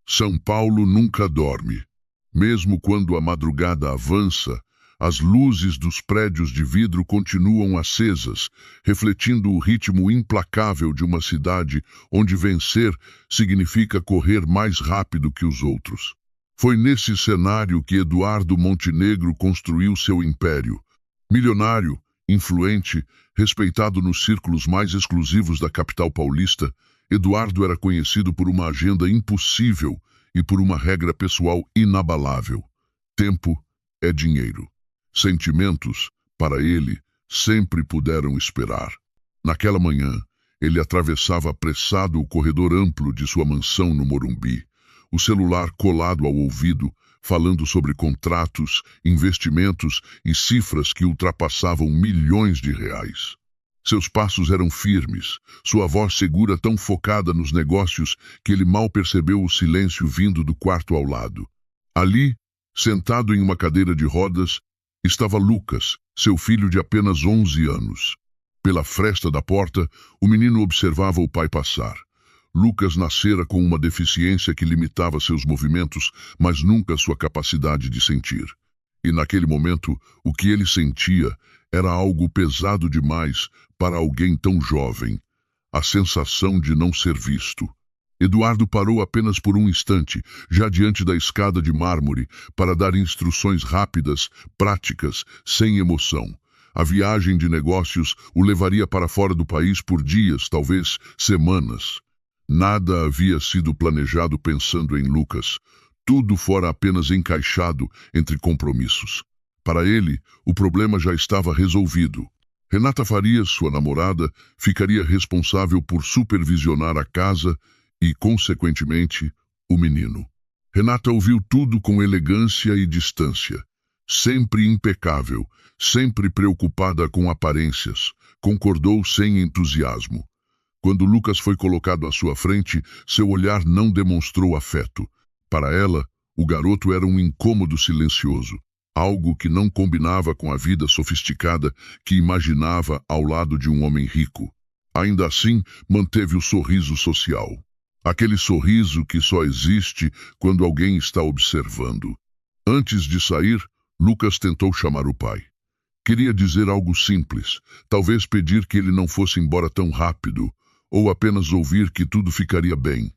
São Paulo nunca dorme. Mesmo quando a madrugada avança, as luzes dos prédios de vidro continuam acesas, refletindo o ritmo implacável de uma cidade onde vencer significa correr mais rápido que os outros. Foi nesse cenário que Eduardo Montenegro construiu seu império. Milionário, influente, respeitado nos círculos mais exclusivos da capital paulista, Eduardo era conhecido por uma agenda impossível e por uma regra pessoal inabalável: tempo é dinheiro. Sentimentos, para ele, sempre puderam esperar. Naquela manhã, ele atravessava apressado o corredor amplo de sua mansão no Morumbi, o celular colado ao ouvido, falando sobre contratos, investimentos e cifras que ultrapassavam milhões de reais. Seus passos eram firmes, sua voz segura tão focada nos negócios que ele mal percebeu o silêncio vindo do quarto ao lado. Ali, sentado em uma cadeira de rodas, estava Lucas, seu filho de apenas 11 anos. Pela fresta da porta, o menino observava o pai passar. Lucas nascera com uma deficiência que limitava seus movimentos, mas nunca sua capacidade de sentir. E naquele momento, o que ele sentia era algo pesado demais para alguém tão jovem: a sensação de não ser visto. Eduardo parou apenas por um instante, já diante da escada de mármore, para dar instruções rápidas, práticas, sem emoção. A viagem de negócios o levaria para fora do país por dias, talvez semanas. Nada havia sido planejado pensando em Lucas. Tudo fora apenas encaixado entre compromissos. Para ele, o problema já estava resolvido. Renata Farias, sua namorada, ficaria responsável por supervisionar a casa e, consequentemente, o menino. Renata ouviu tudo com elegância e distância. Sempre impecável, sempre preocupada com aparências, concordou sem entusiasmo. Quando Lucas foi colocado à sua frente, seu olhar não demonstrou afeto. Para ela, o garoto era um incômodo silencioso, algo que não combinava com a vida sofisticada que imaginava ao lado de um homem rico. Ainda assim, manteve o sorriso social. Aquele sorriso que só existe quando alguém está observando. Antes de sair, Lucas tentou chamar o pai. Queria dizer algo simples, talvez pedir que ele não fosse embora tão rápido, ou apenas ouvir que tudo ficaria bem.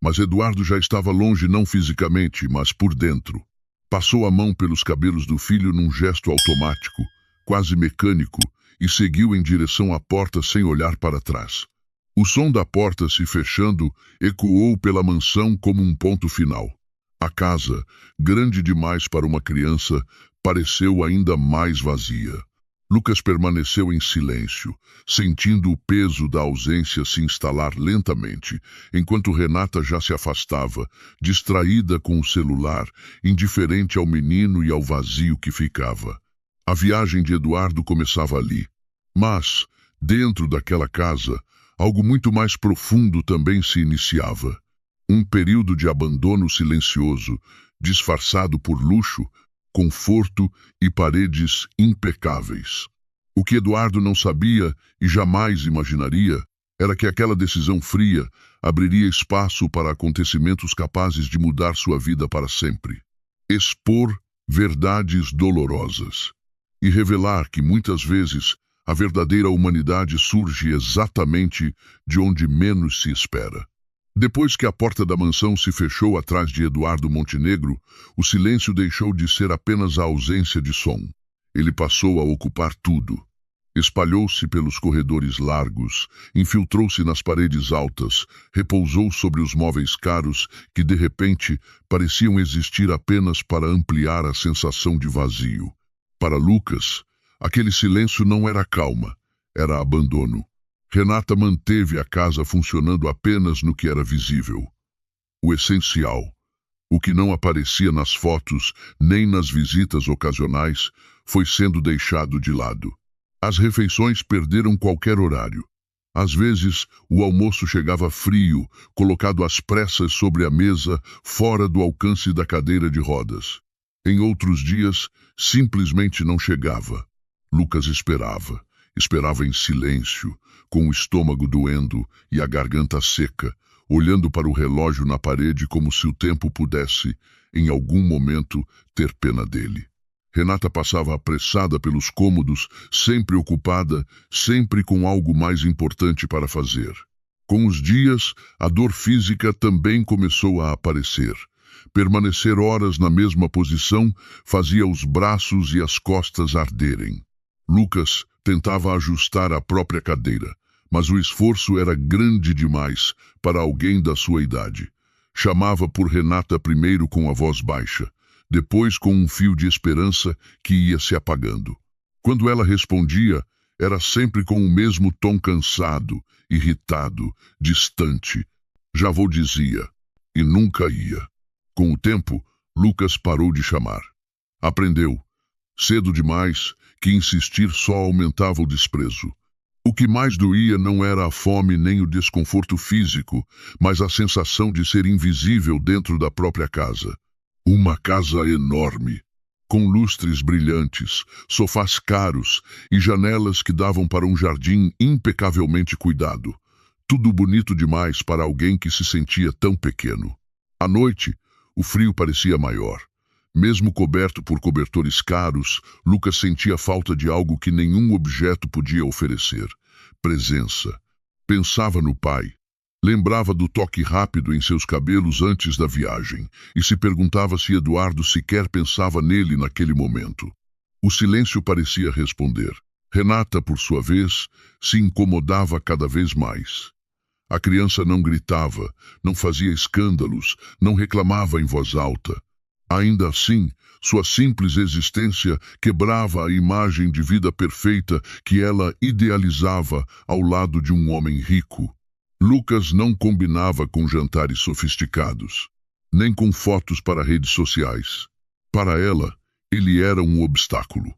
Mas Eduardo já estava longe, não fisicamente, mas por dentro. Passou a mão pelos cabelos do filho num gesto automático, quase mecânico, e seguiu em direção à porta sem olhar para trás. O som da porta se fechando ecoou pela mansão como um ponto final. A casa, grande demais para uma criança, pareceu ainda mais vazia. Lucas permaneceu em silêncio, sentindo o peso da ausência se instalar lentamente, enquanto Renata já se afastava, distraída com o celular, indiferente ao menino e ao vazio que ficava. A viagem de Eduardo começava ali. Mas, dentro daquela casa, algo muito mais profundo também se iniciava. Um período de abandono silencioso, disfarçado por luxo, conforto e paredes impecáveis. O que Eduardo não sabia e jamais imaginaria era que aquela decisão fria abriria espaço para acontecimentos capazes de mudar sua vida para sempre. Expor verdades dolorosas e revelar que muitas vezes a verdadeira humanidade surge exatamente de onde menos se espera. Depois que a porta da mansão se fechou atrás de Eduardo Montenegro, o silêncio deixou de ser apenas a ausência de som. Ele passou a ocupar tudo. Espalhou-se pelos corredores largos, infiltrou-se nas paredes altas, repousou sobre os móveis caros que, de repente, pareciam existir apenas para ampliar a sensação de vazio. Para Lucas, aquele silêncio não era calma, era abandono. Renata manteve a casa funcionando apenas no que era visível. O essencial, o que não aparecia nas fotos nem nas visitas ocasionais, foi sendo deixado de lado. As refeições perderam qualquer horário. Às vezes, o almoço chegava frio, colocado às pressas sobre a mesa, fora do alcance da cadeira de rodas. Em outros dias, simplesmente não chegava. Lucas esperava em silêncio, com o estômago doendo e a garganta seca, olhando para o relógio na parede como se o tempo pudesse, em algum momento, ter pena dele. Renata passava apressada pelos cômodos, sempre ocupada, sempre com algo mais importante para fazer. Com os dias, a dor física também começou a aparecer. Permanecer horas na mesma posição fazia os braços e as costas arderem. Lucas tentava ajustar a própria cadeira, mas o esforço era grande demais para alguém da sua idade. Chamava por Renata primeiro com a voz baixa, depois com um fio de esperança que ia se apagando. Quando ela respondia, era sempre com o mesmo tom cansado, irritado, distante. Já vou, dizia, e nunca ia. Com o tempo, Lucas parou de chamar. Aprendeu, cedo demais, que insistir só aumentava o desprezo. O que mais doía não era a fome nem o desconforto físico, mas a sensação de ser invisível dentro da própria casa. Uma casa enorme, com lustres brilhantes, sofás caros e janelas que davam para um jardim impecavelmente cuidado. Tudo bonito demais para alguém que se sentia tão pequeno. À noite, o frio parecia maior. Mesmo coberto por cobertores caros, Lucas sentia falta de algo que nenhum objeto podia oferecer. Presença. Pensava no pai. Lembrava do toque rápido em seus cabelos antes da viagem e se perguntava se Eduardo sequer pensava nele naquele momento. O silêncio parecia responder. Renata, por sua vez, se incomodava cada vez mais. A criança não gritava, não fazia escândalos, não reclamava em voz alta. Ainda assim, sua simples existência quebrava a imagem de vida perfeita que ela idealizava ao lado de um homem rico. Lucas não combinava com jantares sofisticados, nem com fotos para redes sociais. Para ela, ele era um obstáculo.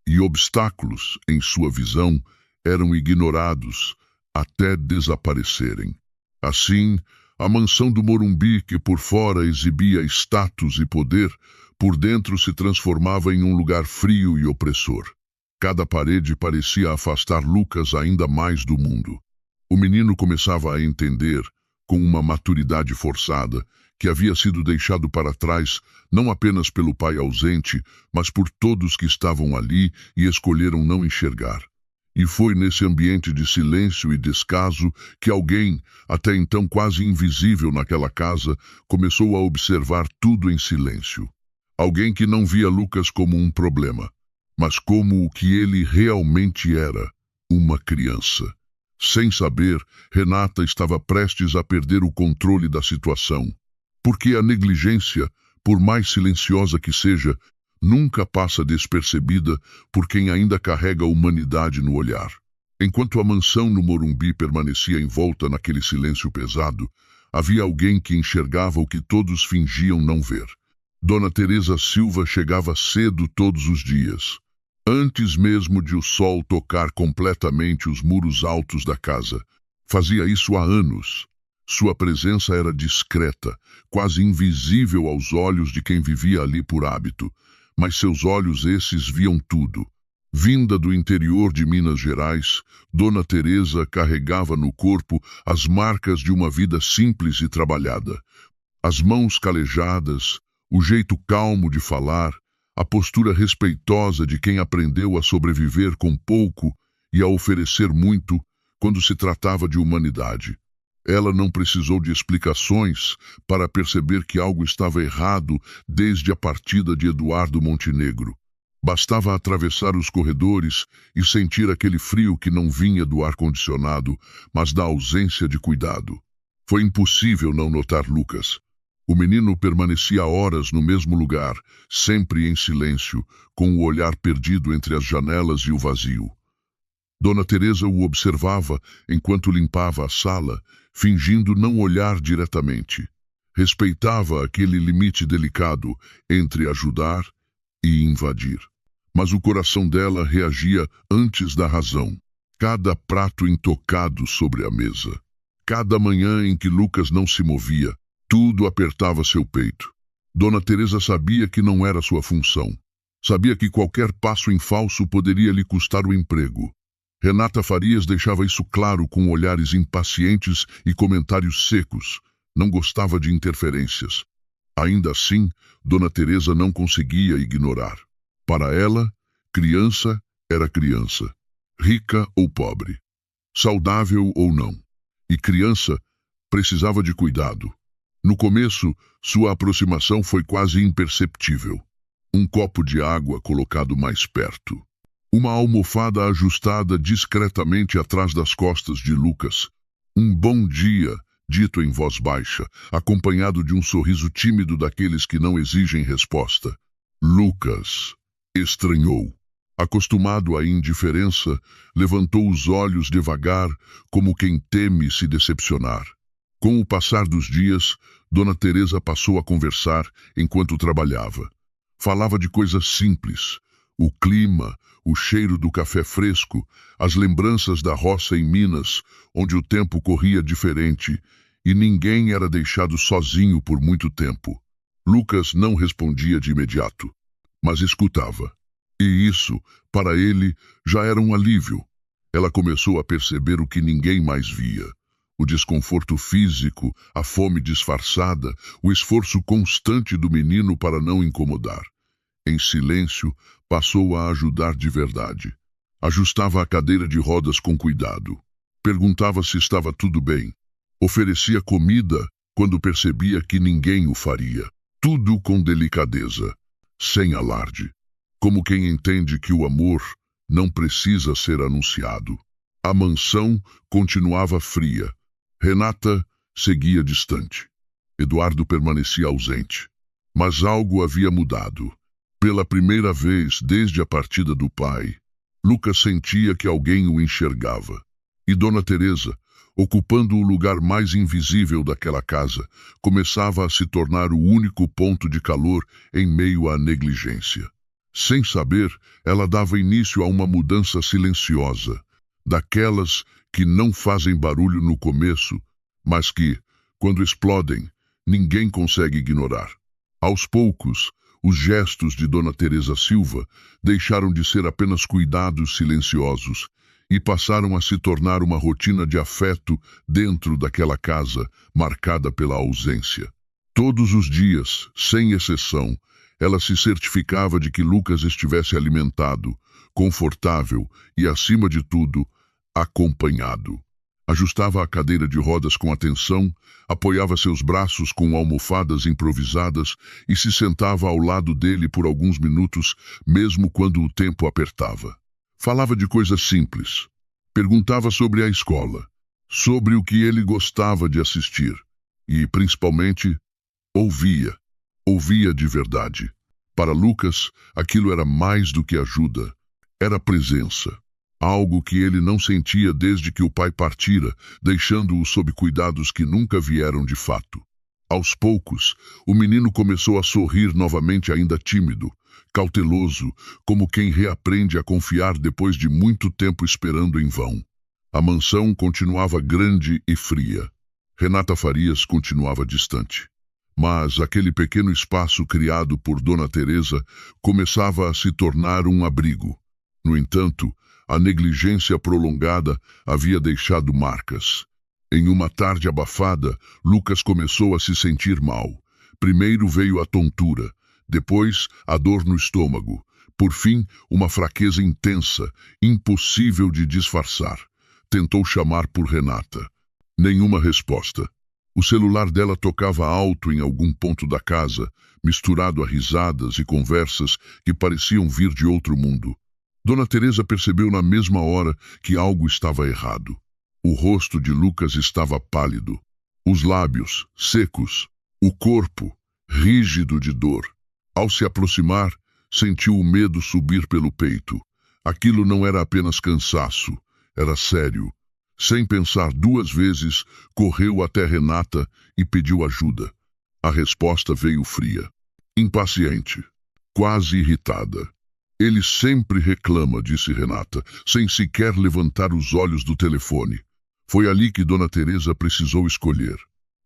E obstáculos, em sua visão, eram ignorados até desaparecerem. Assim, a mansão do Morumbi, que por fora exibia status e poder, por dentro se transformava em um lugar frio e opressor. Cada parede parecia afastar Lucas ainda mais do mundo. O menino começava a entender, com uma maturidade forçada, que havia sido deixado para trás não apenas pelo pai ausente, mas por todos que estavam ali e escolheram não enxergar. E foi nesse ambiente de silêncio e descaso que alguém, até então quase invisível naquela casa, começou a observar tudo em silêncio. Alguém que não via Lucas como um problema, mas como o que ele realmente era, uma criança. Sem saber, Renata estava prestes a perder o controle da situação. Porque a negligência, por mais silenciosa que seja, nunca passa despercebida por quem ainda carrega a humanidade no olhar. Enquanto a mansão no Morumbi permanecia envolta naquele silêncio pesado, havia alguém que enxergava o que todos fingiam não ver. Dona Teresa Silva chegava cedo todos os dias, antes mesmo de o sol tocar completamente os muros altos da casa. Fazia isso há anos. Sua presença era discreta, quase invisível aos olhos de quem vivia ali por hábito, mas seus olhos esses viam tudo. Vinda do interior de Minas Gerais, Dona Teresa carregava no corpo as marcas de uma vida simples e trabalhada. As mãos calejadas, o jeito calmo de falar, a postura respeitosa de quem aprendeu a sobreviver com pouco e a oferecer muito quando se tratava de humanidade. Ela não precisou de explicações para perceber que algo estava errado desde a partida de Eduardo Montenegro. Bastava atravessar os corredores e sentir aquele frio que não vinha do ar-condicionado, mas da ausência de cuidado. Foi impossível não notar Lucas. O menino permanecia horas no mesmo lugar, sempre em silêncio, com o olhar perdido entre as janelas e o vazio. Dona Teresa o observava enquanto limpava a sala, fingindo não olhar diretamente. Respeitava aquele limite delicado entre ajudar e invadir. Mas o coração dela reagia antes da razão. Cada prato intocado sobre a mesa. Cada manhã em que Lucas não se movia, tudo apertava seu peito. Dona Teresa sabia que não era sua função. Sabia que qualquer passo em falso poderia lhe custar o emprego. Renata Farias deixava isso claro com olhares impacientes e comentários secos. Não gostava de interferências. Ainda assim, Dona Teresa não conseguia ignorar. Para ela, criança era criança, rica ou pobre, saudável ou não. E criança precisava de cuidado. No começo, sua aproximação foi quase imperceptível. Um copo de água colocado mais perto. Uma almofada ajustada discretamente atrás das costas de Lucas. Um bom dia, dito em voz baixa, acompanhado de um sorriso tímido daqueles que não exigem resposta. Lucas estranhou. Acostumado à indiferença, levantou os olhos devagar, como quem teme se decepcionar. Com o passar dos dias, Dona Teresa passou a conversar enquanto trabalhava. Falava de coisas simples. O clima, o cheiro do café fresco, as lembranças da roça em Minas, onde o tempo corria diferente e ninguém era deixado sozinho por muito tempo. Lucas não respondia de imediato, mas escutava. E isso, para ele, já era um alívio. Ela começou a perceber o que ninguém mais via. O desconforto físico, a fome disfarçada, o esforço constante do menino para não incomodar. Em silêncio, passou a ajudar de verdade. Ajustava a cadeira de rodas com cuidado. Perguntava se estava tudo bem. Oferecia comida quando percebia que ninguém o faria. Tudo com delicadeza, sem alarde. Como quem entende que o amor não precisa ser anunciado. A mansão continuava fria. Renata seguia distante. Eduardo permanecia ausente. Mas algo havia mudado. Pela primeira vez desde a partida do pai, Lucas sentia que alguém o enxergava. E Dona Teresa, ocupando o lugar mais invisível daquela casa, começava a se tornar o único ponto de calor em meio à negligência. Sem saber, ela dava início a uma mudança silenciosa, daquelas que não fazem barulho no começo, mas que, quando explodem, ninguém consegue ignorar. Aos poucos, os gestos de Dona Teresa Silva deixaram de ser apenas cuidados silenciosos e passaram a se tornar uma rotina de afeto dentro daquela casa marcada pela ausência. Todos os dias, sem exceção, ela se certificava de que Lucas estivesse alimentado, confortável e, acima de tudo, acompanhado. Ajustava a cadeira de rodas com atenção, apoiava seus braços com almofadas improvisadas e se sentava ao lado dele por alguns minutos, mesmo quando o tempo apertava. Falava de coisas simples. Perguntava sobre a escola, sobre o que ele gostava de assistir e, principalmente, ouvia. Ouvia de verdade. Para Lucas, aquilo era mais do que ajuda. Era presença. Algo que ele não sentia desde que o pai partira, deixando-o sob cuidados que nunca vieram de fato. Aos poucos, o menino começou a sorrir novamente, ainda tímido, cauteloso, como quem reaprende a confiar depois de muito tempo esperando em vão. A mansão continuava grande e fria. Renata Farias continuava distante. Mas aquele pequeno espaço criado por Dona Teresa começava a se tornar um abrigo. No entanto, a negligência prolongada havia deixado marcas. Em uma tarde abafada, Lucas começou a se sentir mal. Primeiro veio a tontura, depois a dor no estômago. Por fim, uma fraqueza intensa, impossível de disfarçar. Tentou chamar por Renata. Nenhuma resposta. O celular dela tocava alto em algum ponto da casa, misturado a risadas e conversas que pareciam vir de outro mundo. Dona Teresa percebeu na mesma hora que algo estava errado. O rosto de Lucas estava pálido, os lábios secos, o corpo rígido de dor. Ao se aproximar, sentiu o medo subir pelo peito. Aquilo não era apenas cansaço, era sério. Sem pensar duas vezes, correu até Renata e pediu ajuda. A resposta veio fria, impaciente, quase irritada. Ele sempre reclama, disse Renata, sem sequer levantar os olhos do telefone. Foi ali que Dona Teresa precisou escolher.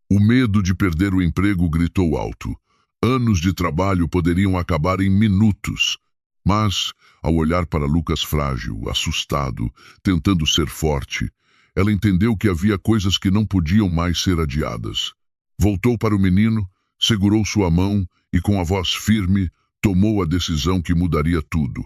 O medo de perder o emprego gritou alto. Anos de trabalho poderiam acabar em minutos. Mas, ao olhar para Lucas frágil, assustado, tentando ser forte, ela entendeu que havia coisas que não podiam mais ser adiadas. Voltou para o menino, segurou sua mão e, com a voz firme, tomou a decisão que mudaria tudo.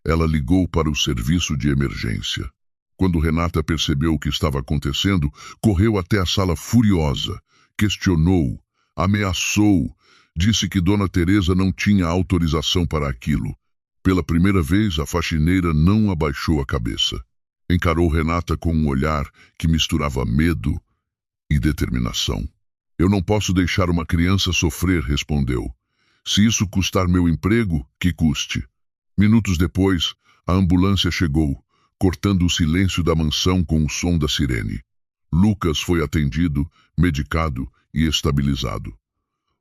Ela ligou para o serviço de emergência. Quando Renata percebeu o que estava acontecendo, correu até a sala furiosa, questionou, ameaçou, disse que Dona Teresa não tinha autorização para aquilo. Pela primeira vez, a faxineira não abaixou a cabeça. Encarou Renata com um olhar que misturava medo e determinação. Eu não posso deixar uma criança sofrer, respondeu. Se isso custar meu emprego, que custe. Minutos depois, a ambulância chegou, cortando o silêncio da mansão com o som da sirene. Lucas foi atendido, medicado e estabilizado.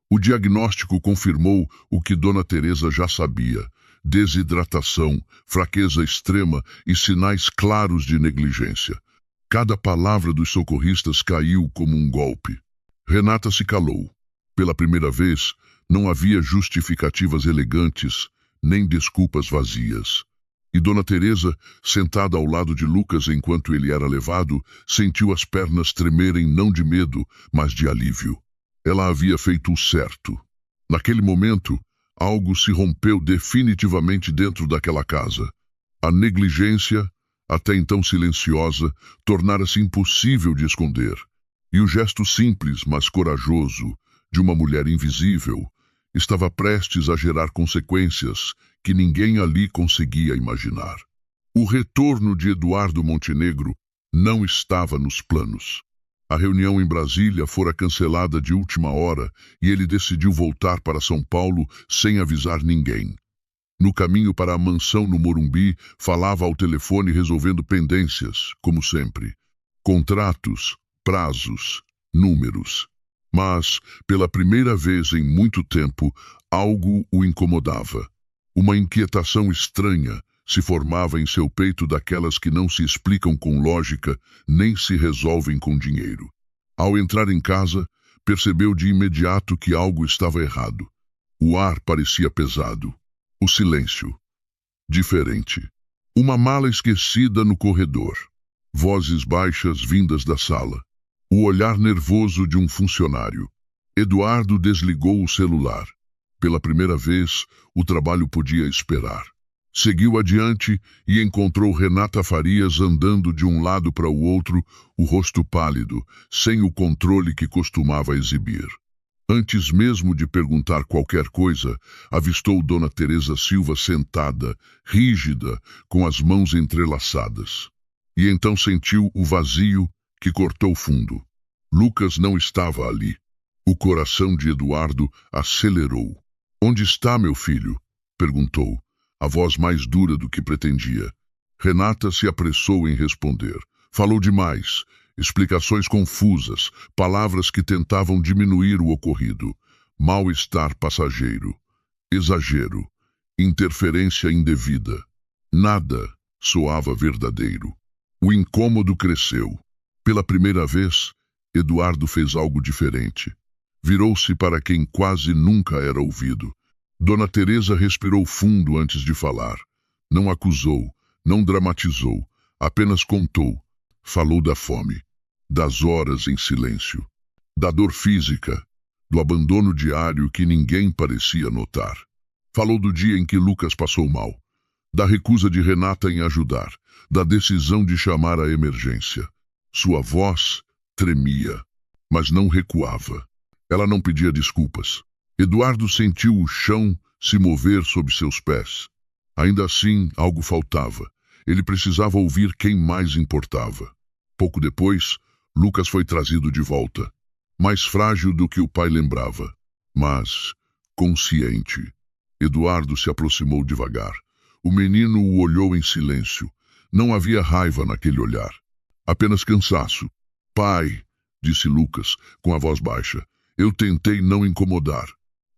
O diagnóstico confirmou o que Dona Teresa já sabia: desidratação, fraqueza extrema e sinais claros de negligência. Cada palavra dos socorristas caiu como um golpe. Renata se calou. Pela primeira vez, não havia justificativas elegantes, nem desculpas vazias. E Dona Teresa, sentada ao lado de Lucas enquanto ele era levado, sentiu as pernas tremerem não de medo, mas de alívio. Ela havia feito o certo. Naquele momento, algo se rompeu definitivamente dentro daquela casa. A negligência, até então silenciosa, tornara-se impossível de esconder. E o gesto simples, mas corajoso, de uma mulher invisível, estava prestes a gerar consequências que ninguém ali conseguia imaginar. O retorno de Eduardo Montenegro não estava nos planos. A reunião em Brasília fora cancelada de última hora e ele decidiu voltar para São Paulo sem avisar ninguém. No caminho para a mansão no Morumbi, falava ao telefone resolvendo pendências, como sempre. Contratos, prazos, números. Mas, pela primeira vez em muito tempo, algo o incomodava. Uma inquietação estranha se formava em seu peito, daquelas que não se explicam com lógica nem se resolvem com dinheiro. Ao entrar em casa, percebeu de imediato que algo estava errado. O ar parecia pesado. O silêncio. Diferente. Uma mala esquecida no corredor. Vozes baixas vindas da sala. O olhar nervoso de um funcionário. Eduardo desligou o celular. Pela primeira vez, o trabalho podia esperar. Seguiu adiante e encontrou Renata Farias andando de um lado para o outro, o rosto pálido, sem o controle que costumava exibir. Antes mesmo de perguntar qualquer coisa, avistou Dona Teresa Silva sentada, rígida, com as mãos entrelaçadas. E então sentiu o vazio que cortou fundo. Lucas não estava ali. O coração de Eduardo acelerou. "Onde está meu filho?" perguntou, a voz mais dura do que pretendia. Renata se apressou em responder. Falou demais. Explicações confusas, palavras que tentavam diminuir o ocorrido. Mal-estar passageiro. Exagero. Interferência indevida. Nada soava verdadeiro. O incômodo cresceu. Pela primeira vez, Eduardo fez algo diferente. Virou-se para quem quase nunca era ouvido. Dona Teresa respirou fundo antes de falar. Não acusou, não dramatizou, apenas contou. Falou da fome, das horas em silêncio, da dor física, do abandono diário que ninguém parecia notar. Falou do dia em que Lucas passou mal, da recusa de Renata em ajudar, da decisão de chamar a emergência. Sua voz tremia, mas não recuava. Ela não pedia desculpas. Eduardo sentiu o chão se mover sob seus pés. Ainda assim, algo faltava. Ele precisava ouvir quem mais importava. Pouco depois, Lucas foi trazido de volta. Mais frágil do que o pai lembrava, mas consciente. Eduardo se aproximou devagar. O menino o olhou em silêncio. Não havia raiva naquele olhar. Apenas cansaço. "Pai", disse Lucas, com a voz baixa, "eu tentei não incomodar."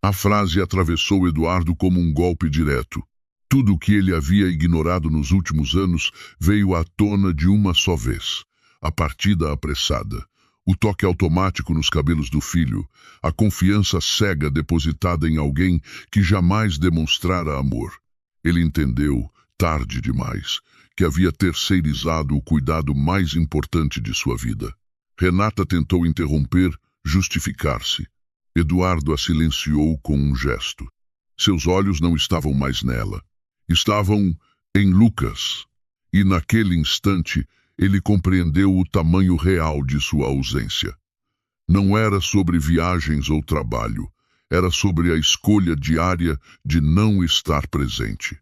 A frase atravessou Eduardo como um golpe direto. Tudo o que ele havia ignorado nos últimos anos veio à tona de uma só vez. A partida apressada, o toque automático nos cabelos do filho, a confiança cega depositada em alguém que jamais demonstrara amor. Ele entendeu, tarde demais, que havia terceirizado o cuidado mais importante de sua vida. Renata tentou interromper, justificar-se. Eduardo a silenciou com um gesto. Seus olhos não estavam mais nela. Estavam em Lucas. E naquele instante, ele compreendeu o tamanho real de sua ausência. Não era sobre viagens ou trabalho. Era sobre a escolha diária de não estar presente.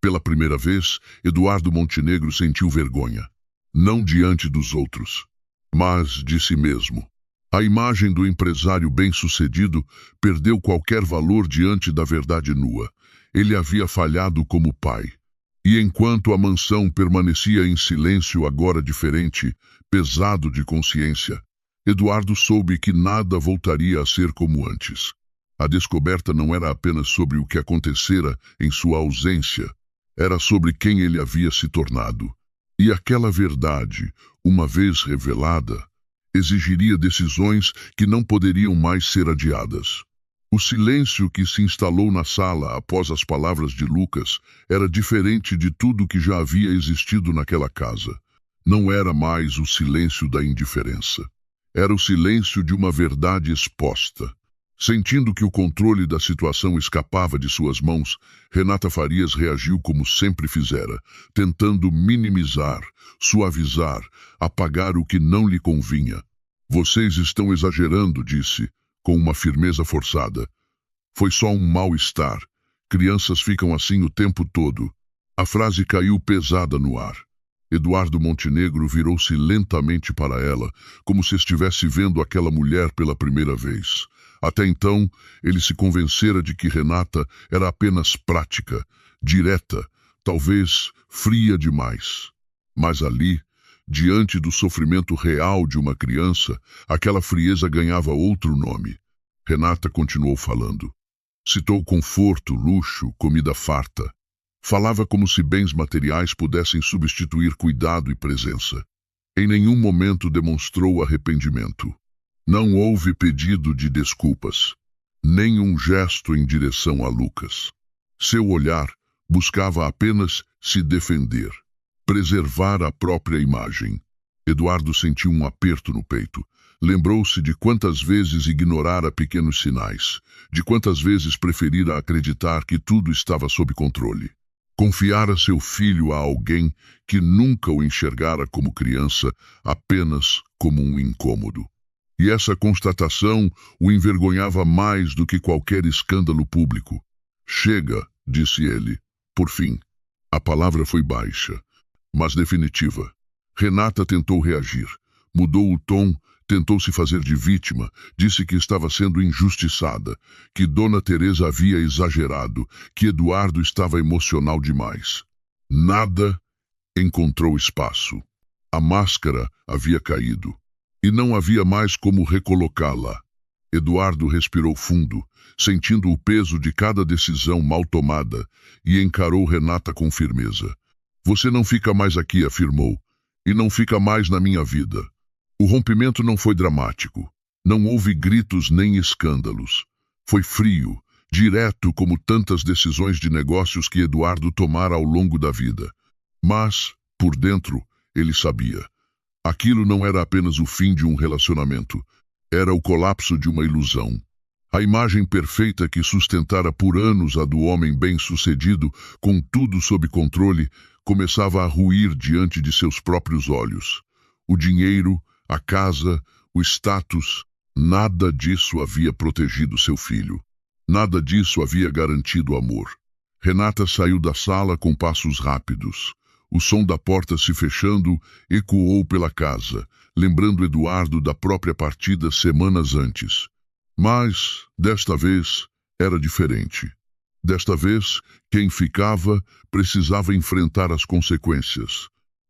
Pela primeira vez, Eduardo Montenegro sentiu vergonha. Não diante dos outros, mas de si mesmo. A imagem do empresário bem-sucedido perdeu qualquer valor diante da verdade nua. Ele havia falhado como pai. E enquanto a mansão permanecia em silêncio, agora diferente, pesado de consciência, Eduardo soube que nada voltaria a ser como antes. A descoberta não era apenas sobre o que acontecera em sua ausência, era sobre quem ele havia se tornado. E aquela verdade, uma vez revelada, exigiria decisões que não poderiam mais ser adiadas. O silêncio que se instalou na sala após as palavras de Lucas era diferente de tudo que já havia existido naquela casa. Não era mais o silêncio da indiferença. Era o silêncio de uma verdade exposta. Sentindo que o controle da situação escapava de suas mãos, Renata Farias reagiu como sempre fizera, tentando minimizar, suavizar, apagar o que não lhe convinha. Vocês estão exagerando, disse, com uma firmeza forçada. Foi só um mal-estar. Crianças ficam assim o tempo todo. A frase caiu pesada no ar. Eduardo Montenegro virou-se lentamente para ela, como se estivesse vendo aquela mulher pela primeira vez. Até então, ele se convencera de que Renata era apenas prática, direta, talvez fria demais. Mas ali, diante do sofrimento real de uma criança, aquela frieza ganhava outro nome. Renata continuou falando. Citou conforto, luxo, comida farta. Falava como se bens materiais pudessem substituir cuidado e presença. Em nenhum momento demonstrou arrependimento. Não houve pedido de desculpas, nem um gesto em direção a Lucas. Seu olhar buscava apenas se defender, preservar a própria imagem. Eduardo sentiu um aperto no peito. Lembrou-se de quantas vezes ignorara pequenos sinais, de quantas vezes preferira acreditar que tudo estava sob controle. Confiara seu filho a alguém que nunca o enxergara como criança, apenas como um incômodo. E essa constatação o envergonhava mais do que qualquer escândalo público. Chega, disse ele, por fim. A palavra foi baixa, mas definitiva. Renata tentou reagir, mudou o tom, tentou se fazer de vítima, disse que estava sendo injustiçada, que Dona Teresa havia exagerado, que Eduardo estava emocional demais. Nada encontrou espaço. A máscara havia caído. E não havia mais como recolocá-la. Eduardo respirou fundo, sentindo o peso de cada decisão mal tomada, e encarou Renata com firmeza. Você não fica mais aqui, afirmou, e não fica mais na minha vida. O rompimento não foi dramático. Não houve gritos nem escândalos. Foi frio, direto como tantas decisões de negócios que Eduardo tomara ao longo da vida. Mas, por dentro, ele sabia. Aquilo não era apenas o fim de um relacionamento, era o colapso de uma ilusão. A imagem perfeita que sustentara por anos a do homem bem-sucedido, com tudo sob controle, começava a ruir diante de seus próprios olhos. O dinheiro, a casa, o status, nada disso havia protegido seu filho. Nada disso havia garantido o amor. Renata saiu da sala com passos rápidos. O som da porta se fechando ecoou pela casa, lembrando Eduardo da própria partida semanas antes. Mas, desta vez, era diferente. Desta vez, quem ficava precisava enfrentar as consequências.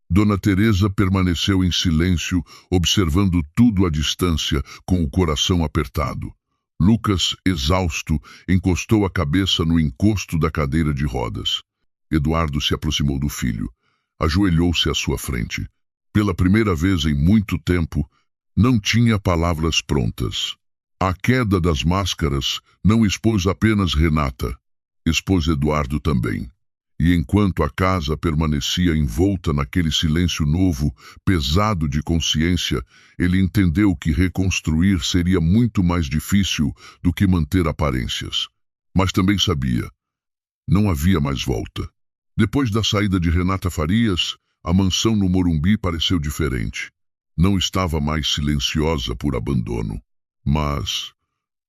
Dona Teresa permaneceu em silêncio, observando tudo à distância, com o coração apertado. Lucas, exausto, encostou a cabeça no encosto da cadeira de rodas. Eduardo se aproximou do filho. Ajoelhou-se à sua frente. Pela primeira vez em muito tempo, não tinha palavras prontas. A queda das máscaras não expôs apenas Renata, expôs Eduardo também. E enquanto a casa permanecia envolta naquele silêncio novo, pesado de consciência, ele entendeu que reconstruir seria muito mais difícil do que manter aparências. Mas também sabia, não havia mais volta. Depois da saída de Renata Farias, a mansão no Morumbi pareceu diferente. Não estava mais silenciosa por abandono, mas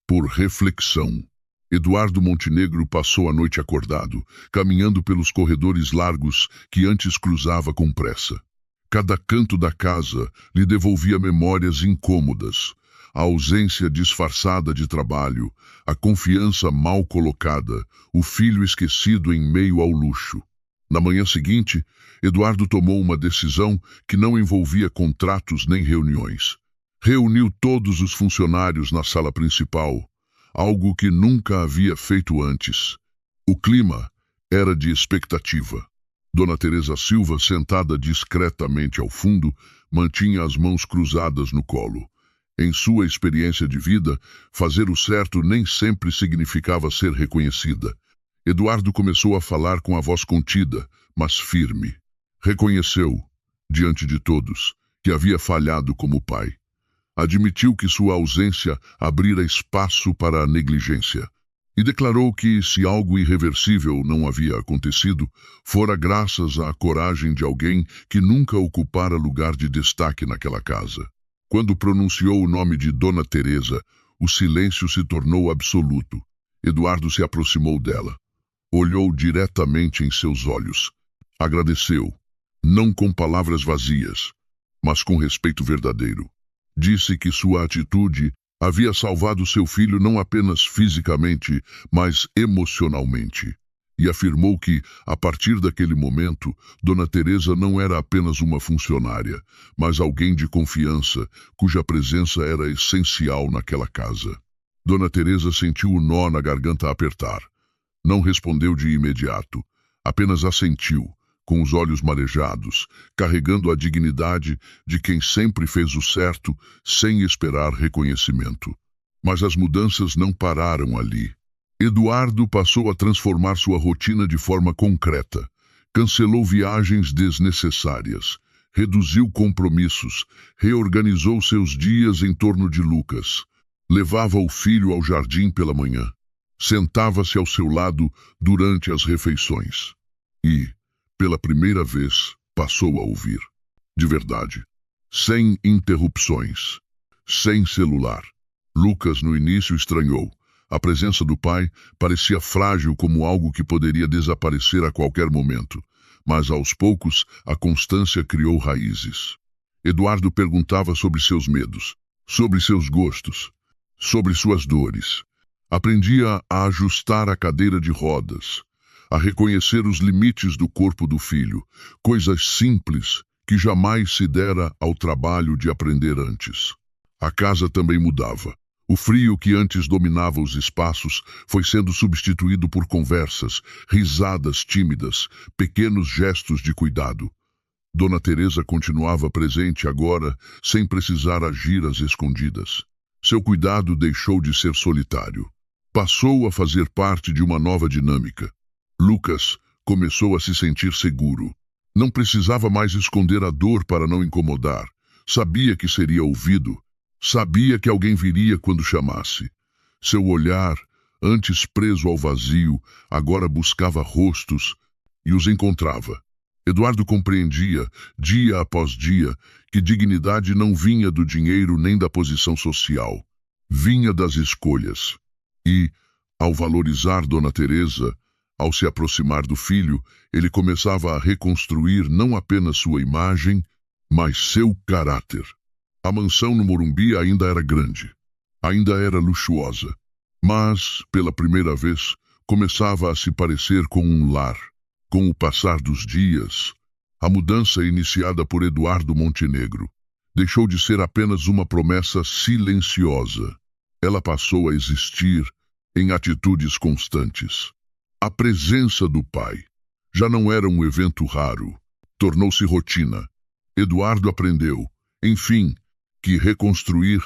por reflexão. Eduardo Montenegro passou a noite acordado, caminhando pelos corredores largos que antes cruzava com pressa. Cada canto da casa lhe devolvia memórias incômodas, a ausência disfarçada de trabalho, a confiança mal colocada, o filho esquecido em meio ao luxo. Na manhã seguinte, Eduardo tomou uma decisão que não envolvia contratos nem reuniões. Reuniu todos os funcionários na sala principal, algo que nunca havia feito antes. O clima era de expectativa. Dona Teresa Silva, sentada discretamente ao fundo, mantinha as mãos cruzadas no colo. Em sua experiência de vida, fazer o certo nem sempre significava ser reconhecida. Eduardo começou a falar com a voz contida, mas firme. Reconheceu, diante de todos, que havia falhado como pai. Admitiu que sua ausência abrira espaço para a negligência e declarou que, se algo irreversível não havia acontecido, fora graças à coragem de alguém que nunca ocupara lugar de destaque naquela casa. Quando pronunciou o nome de Dona Teresa, o silêncio se tornou absoluto. Eduardo se aproximou dela. Olhou diretamente em seus olhos. Agradeceu, não com palavras vazias, mas com respeito verdadeiro. Disse que sua atitude havia salvado seu filho não apenas fisicamente, mas emocionalmente. E afirmou que, a partir daquele momento, Dona Teresa não era apenas uma funcionária, mas alguém de confiança, cuja presença era essencial naquela casa. Dona Teresa sentiu o nó na garganta apertar. Não respondeu de imediato, apenas assentiu, com os olhos marejados, carregando a dignidade de quem sempre fez o certo, sem esperar reconhecimento. Mas as mudanças não pararam ali. Eduardo passou a transformar sua rotina de forma concreta. Cancelou viagens desnecessárias, reduziu compromissos, reorganizou seus dias em torno de Lucas. Levava o filho ao jardim pela manhã. Sentava-se ao seu lado durante as refeições. E, pela primeira vez, passou a ouvir. De verdade. Sem interrupções. Sem celular. Lucas, no início, estranhou. A presença do pai parecia frágil como algo que poderia desaparecer a qualquer momento. Mas, aos poucos, a constância criou raízes. Eduardo perguntava sobre seus medos, sobre seus gostos, sobre suas dores. Aprendia a ajustar a cadeira de rodas, a reconhecer os limites do corpo do filho, coisas simples que jamais se dera ao trabalho de aprender antes. A casa também mudava. O frio que antes dominava os espaços foi sendo substituído por conversas, risadas tímidas, pequenos gestos de cuidado. Dona Teresa continuava presente agora, sem precisar agir às escondidas. Seu cuidado deixou de ser solitário. Passou a fazer parte de uma nova dinâmica. Lucas começou a se sentir seguro. Não precisava mais esconder a dor para não incomodar. Sabia que seria ouvido. Sabia que alguém viria quando chamasse. Seu olhar, antes preso ao vazio, agora buscava rostos e os encontrava. Eduardo compreendia, dia após dia, que dignidade não vinha do dinheiro nem da posição social. Vinha das escolhas. E, ao valorizar Dona Teresa, ao se aproximar do filho, ele começava a reconstruir não apenas sua imagem, mas seu caráter. A mansão no Morumbi ainda era grande, ainda era luxuosa, mas, pela primeira vez, começava a se parecer com um lar. Com o passar dos dias, a mudança iniciada por Eduardo Montenegro deixou de ser apenas uma promessa silenciosa. Ela passou a existir em atitudes constantes. A presença do pai já não era um evento raro, tornou-se rotina. Eduardo aprendeu, enfim, que reconstruir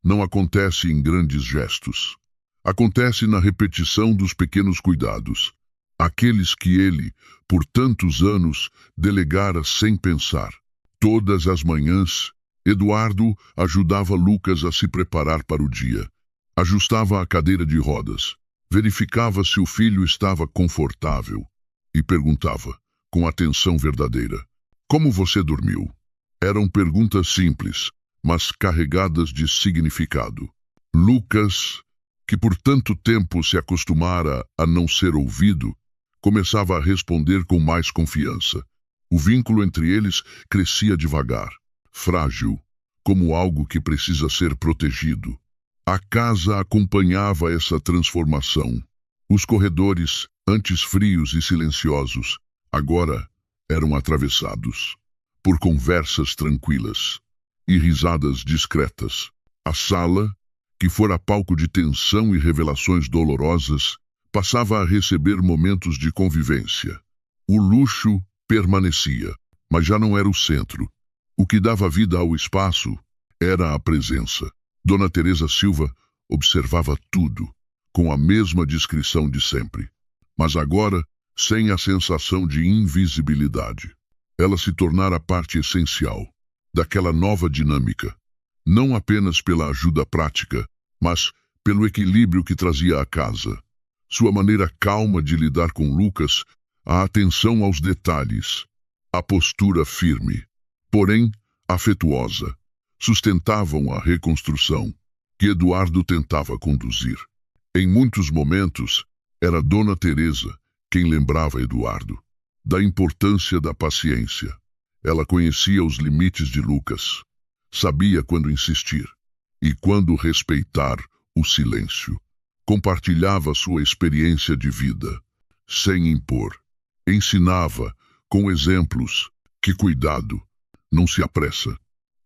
não acontece em grandes gestos. Acontece na repetição dos pequenos cuidados. aqueles que ele, por tantos anos, delegara sem pensar. Todas as manhãs, Eduardo ajudava Lucas a se preparar para o dia. Ajustava a cadeira de rodas, verificava se o filho estava confortável e perguntava, com atenção verdadeira: "Como você dormiu?" Eram perguntas simples, mas carregadas de significado. Lucas, que por tanto tempo se acostumara a não ser ouvido, começava a responder com mais confiança. O vínculo entre eles crescia devagar, frágil, como algo que precisa ser protegido. A casa acompanhava essa transformação. Os corredores, antes frios e silenciosos, agora eram atravessados por conversas tranquilas e risadas discretas. A sala, que fora palco de tensão e revelações dolorosas, passava a receber momentos de convivência. O luxo permanecia, mas já não era o centro. O que dava vida ao espaço era a presença. Dona Teresa Silva observava tudo, com a mesma discrição de sempre, mas agora sem a sensação de invisibilidade. Ela se tornara parte essencial daquela nova dinâmica, não apenas pela ajuda prática, mas pelo equilíbrio que trazia à casa. Sua maneira calma de lidar com Lucas, a atenção aos detalhes, a postura firme, porém afetuosa, sustentavam a reconstrução que Eduardo tentava conduzir. Em muitos momentos, era Dona Teresa quem lembrava Eduardo da importância da paciência. Ela conhecia os limites de Lucas, sabia quando insistir e quando respeitar o silêncio. Compartilhava sua experiência de vida, sem impor. Ensinava, com exemplos, que cuidado, não se apressa.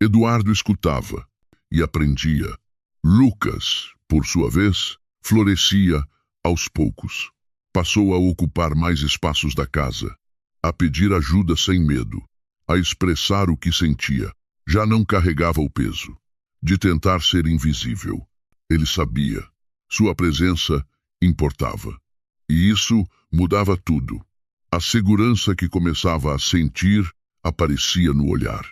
Eduardo escutava e aprendia. Lucas, por sua vez, florescia aos poucos. Passou a ocupar mais espaços da casa, a pedir ajuda sem medo, a expressar o que sentia. Já não carregava o peso de tentar ser invisível. Ele sabia. Sua presença importava. E isso mudava tudo. A segurança que começava a sentir aparecia no olhar,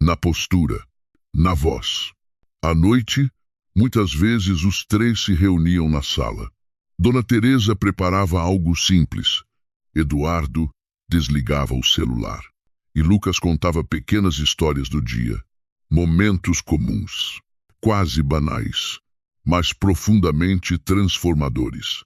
na postura, na voz. À noite, muitas vezes os três se reuniam na sala. Dona Teresa preparava algo simples. Eduardo desligava o celular. E Lucas contava pequenas histórias do dia. Momentos comuns, quase banais, mas profundamente transformadores.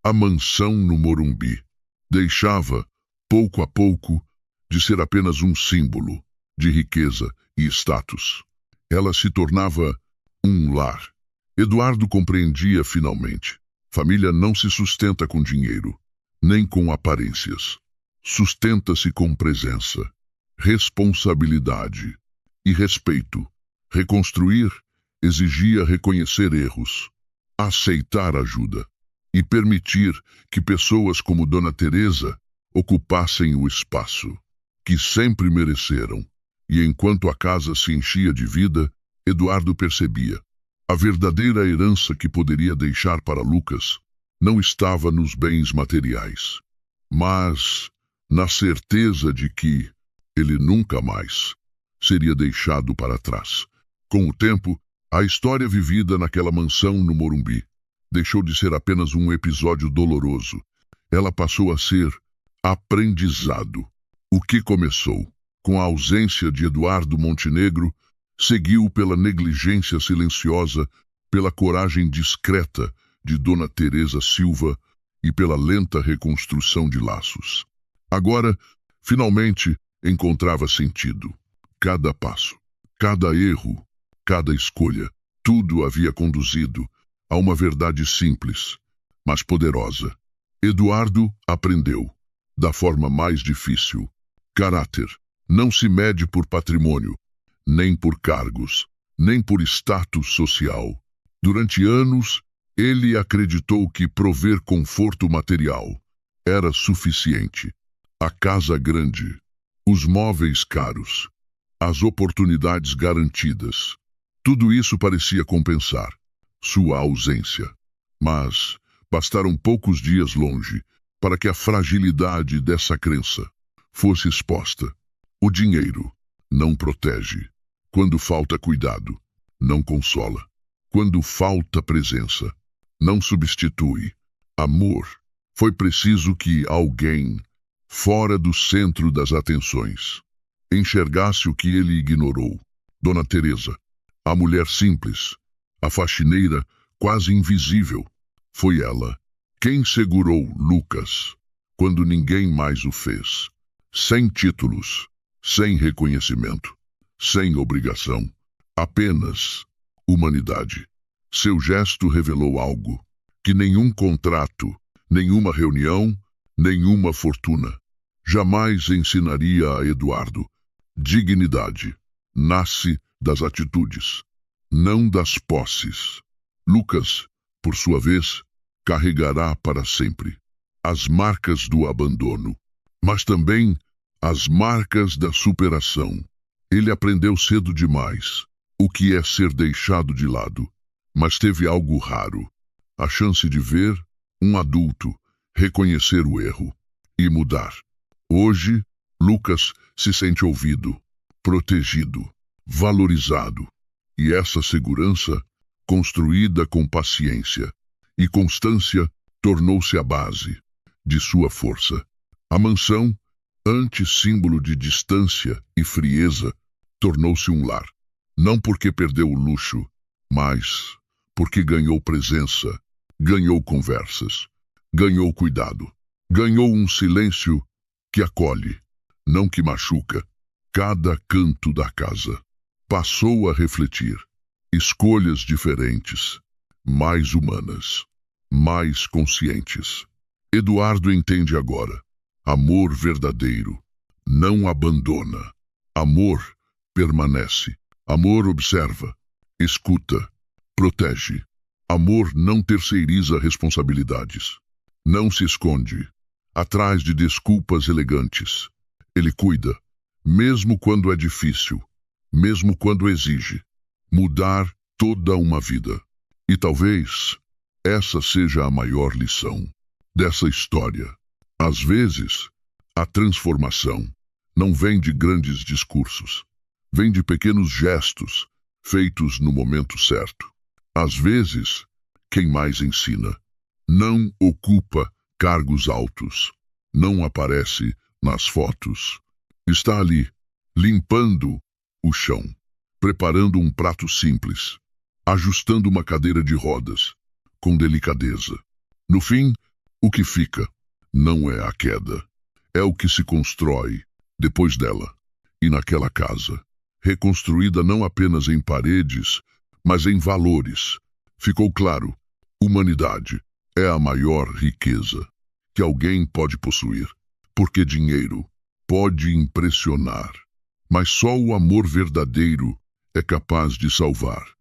A mansão no Morumbi deixava, pouco a pouco, de ser apenas um símbolo de riqueza e status. Ela se tornava um lar. Eduardo compreendia finalmente. Família não se sustenta com dinheiro, nem com aparências. Sustenta-se com presença, responsabilidade e respeito. Reconstruir exigia reconhecer erros, aceitar ajuda e permitir que pessoas como Dona Teresa ocupassem o espaço que sempre mereceram. E enquanto a casa se enchia de vida, Eduardo percebia: a verdadeira herança que poderia deixar para Lucas não estava nos bens materiais, mas na certeza de que ele nunca mais seria deixado para trás. Com o tempo, a história vivida naquela mansão no Morumbi deixou de ser apenas um episódio doloroso. Ela passou a ser aprendizado. O que começou com a ausência de Eduardo Montenegro seguiu pela negligência silenciosa, pela coragem discreta de Dona Teresa Silva e pela lenta reconstrução de laços. Agora, finalmente, encontrava sentido. Cada passo, cada erro, cada escolha, tudo havia conduzido a uma verdade simples, mas poderosa. Eduardo aprendeu, da forma mais difícil. Caráter não se mede por patrimônio, nem por cargos, nem por status social. Durante anos, ele acreditou que prover conforto material era suficiente. A casa grande, os móveis caros, as oportunidades garantidas, tudo isso parecia compensar sua ausência. Mas bastaram poucos dias longe para que a fragilidade dessa crença fosse exposta. O dinheiro não protege. Quando falta cuidado, não consola. Quando falta presença, não substitui. Amor. Foi preciso que alguém, fora do centro das atenções, enxergasse o que ele ignorou. Dona Teresa, a mulher simples, a faxineira quase invisível, foi ela quem segurou Lucas quando ninguém mais o fez. Sem títulos, sem reconhecimento, sem obrigação, apenas humanidade. Seu gesto revelou algo que nenhum contrato, nenhuma reunião, nenhuma fortuna jamais ensinaria a Eduardo. Dignidade nasce das atitudes, não das posses. Lucas, por sua vez, carregará para sempre as marcas do abandono, mas também as marcas da superação. Ele aprendeu cedo demais o que é ser deixado de lado, mas teve algo raro: a chance de ver um adulto reconhecer o erro e mudar. Hoje, Lucas se sente ouvido, protegido, valorizado, e essa segurança, construída com paciência e constância, tornou-se a base de sua força. A mansão, antes símbolo de distância e frieza, tornou-se um lar, não porque perdeu o luxo, mas porque ganhou presença, ganhou conversas, ganhou cuidado, ganhou um silêncio que acolhe, não que machuca. Cada canto da casa passou a refletir escolhas diferentes, mais humanas, mais conscientes. Eduardo entende agora: amor verdadeiro não abandona. Amor permanece. Amor observa, escuta, protege. Amor não terceiriza responsabilidades. Não se esconde atrás de desculpas elegantes. Ele cuida, mesmo quando é difícil, mesmo quando exige mudar toda uma vida. E talvez essa seja a maior lição dessa história. Às vezes, a transformação não vem de grandes discursos, vem de pequenos gestos feitos no momento certo. Às vezes, quem mais ensina não ocupa cargos altos, não aparece nas fotos. Está ali, limpando o chão, preparando um prato simples, ajustando uma cadeira de rodas, com delicadeza. No fim, o que fica não é a queda, é o que se constrói depois dela. E naquela casa, reconstruída não apenas em paredes, mas em valores, ficou claro: humanidade é a maior riqueza que alguém pode possuir, porque dinheiro pode impressionar, mas só o amor verdadeiro é capaz de salvar.